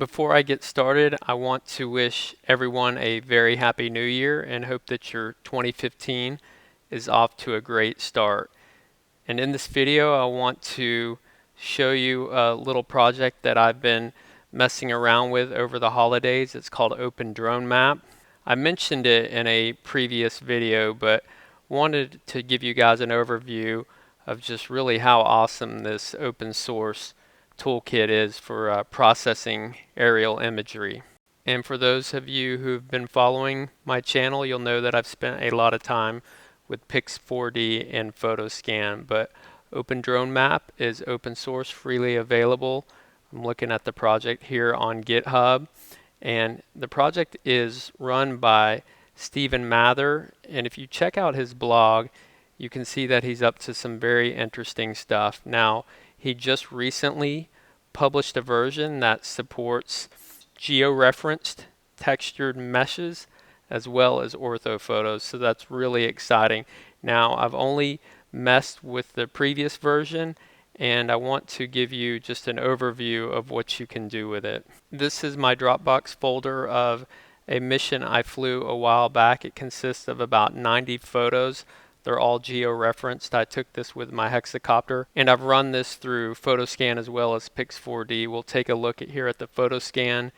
Before I get started, I want to wish everyone a very happy new year and hope that your 2015 is off to a great start. And in this video, I want to show you a little project that I've been messing around with over the holidays. It's called OpenDroneMap. I mentioned it in a previous video, but wanted to give you guys an overview of just really how awesome this open source toolkit is for processing aerial imagery. And for those of you who've been following my channel, you'll know that I've spent a lot of time with Pix4D and PhotoScan, but OpenDroneMap is open source, freely available. I'm looking at the project here on GitHub, and the project is run by Stephen Mather, and if you check out his blog, you can see that he's up to some very interesting stuff. Now, he just recently published a version that supports georeferenced textured meshes as well as orthophotos, so that's really exciting. Now, I've only messed with the previous version, and I want to give you just an overview of what you can do with it. This is my Dropbox folder of a mission I flew a while back. It consists of about 90 photos. They're all geo-referenced. I took this with my hexacopter, and I've run this through PhotoScan as well as Pix4D. We'll take a look here at the PhotoScan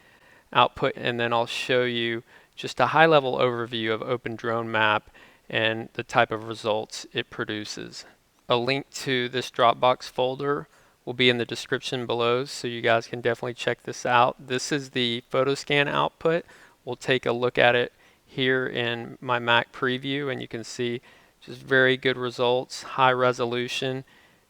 output, and then I'll show you just a high-level overview of OpenDroneMap and the type of results it produces. A link to this Dropbox folder will be in the description below, so you guys can definitely check this out. This is the PhotoScan output. We'll take a look at it here in my Mac preview, and you can see just very good results, high resolution.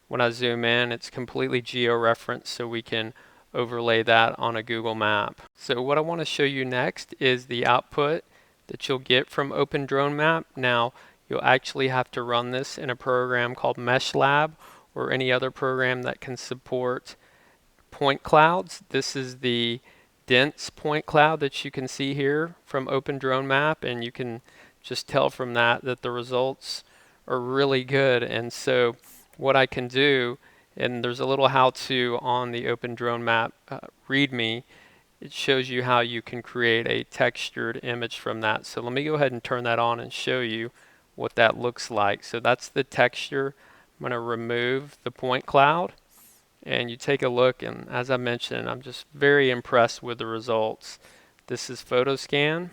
When I zoom in, it's completely geo-referenced, so we can overlay that on a Google map. So what I want to show you next is the output that you'll get from OpenDroneMap. Now, you'll actually have to run this in a program called MeshLab or any other program that can support point clouds. This is the dense point cloud that you can see here from OpenDroneMap, and you can just tell from that the results are really good. And so what I can do, and there's a little how-to on the OpenDroneMap README, it shows you how you can create a textured image from that. So let me go ahead and turn that on and show you what that looks like. So that's the texture. I'm going to remove the point cloud, and you take a look, and as I mentioned, I'm just very impressed with the results. This is PhotoScan,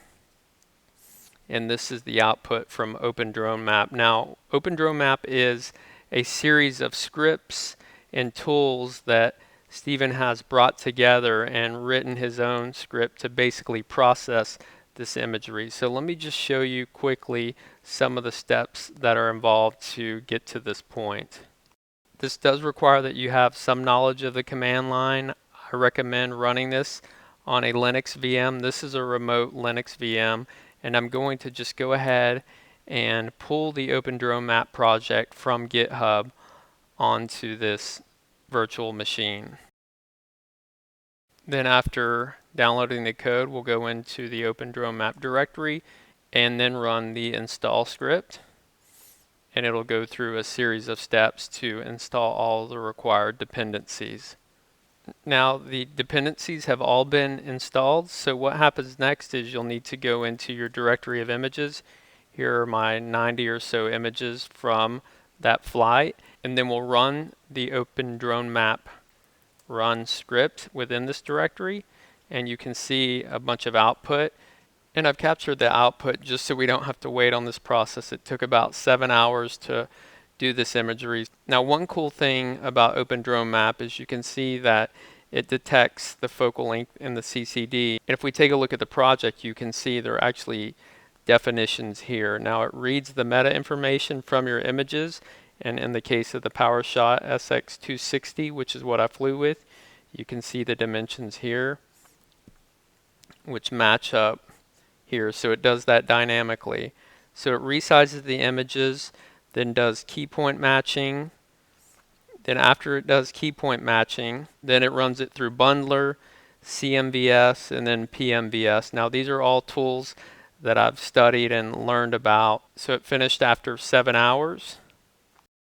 and this is the output from OpenDroneMap. Now, OpenDroneMap is a series of scripts and tools that Stephen has brought together and written his own script to basically process this imagery. So let me just show you quickly some of the steps that are involved to get to this point. This does require that you have some knowledge of the command line. I recommend running this on a Linux VM. This is a remote Linux VM, and I'm going to just go ahead and pull the OpenDroneMap project from GitHub onto this virtual machine. Then after downloading the code, we'll go into the OpenDroneMap directory and then run the install script, and it'll go through a series of steps to install all the required dependencies. Now, the dependencies have all been installed, so what happens next is you'll need to go into your directory of images. Here are my 90 or so images from that flight, and then we'll run the OpenDroneMap run script within this directory, and you can see a bunch of output. And I've captured the output just so we don't have to wait on this process. It took about 7 hours to do this imagery. Now, one cool thing about OpenDroneMap is you can see that it detects the focal length in the CCD. And if we take a look at the project, you can see there are actually definitions here. Now, it reads the meta information from your images, and in the case of the PowerShot SX260, which is what I flew with, you can see the dimensions here, which match up here. So it does that dynamically. So it resizes the images, then does key point matching. Then after it does key point matching, then it runs it through Bundler, CMVS, and then PMVS. Now these are all tools that I've studied and learned about. So it finished after 7 hours.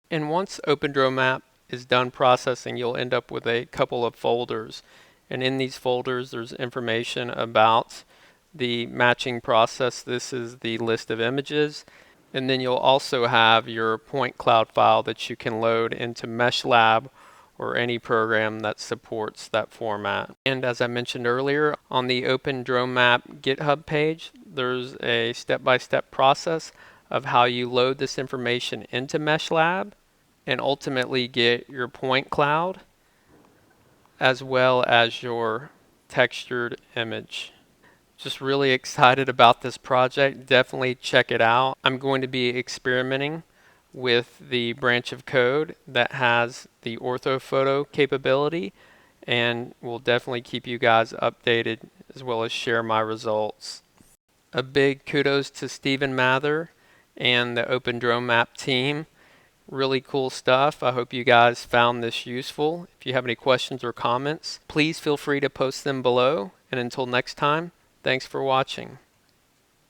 And once OpenDroneMap is done processing, you'll end up with a couple of folders. And in these folders, there's information about the matching process. This is the list of images. And then you'll also have your point cloud file that you can load into MeshLab or any program that supports that format. And as I mentioned earlier, on the OpenDroneMap GitHub page, there's a step-by-step process of how you load this information into MeshLab and ultimately get your point cloud as well as your textured image. Just really excited about this project. Definitely check it out. I'm going to be experimenting with the branch of code that has the orthophoto capability, and will definitely keep you guys updated as well as share my results. A big kudos to Stephen Mather and the OpenDroneMap team. Really cool stuff. I hope you guys found this useful. If you have any questions or comments, please feel free to post them below. And until next time, thanks for watching.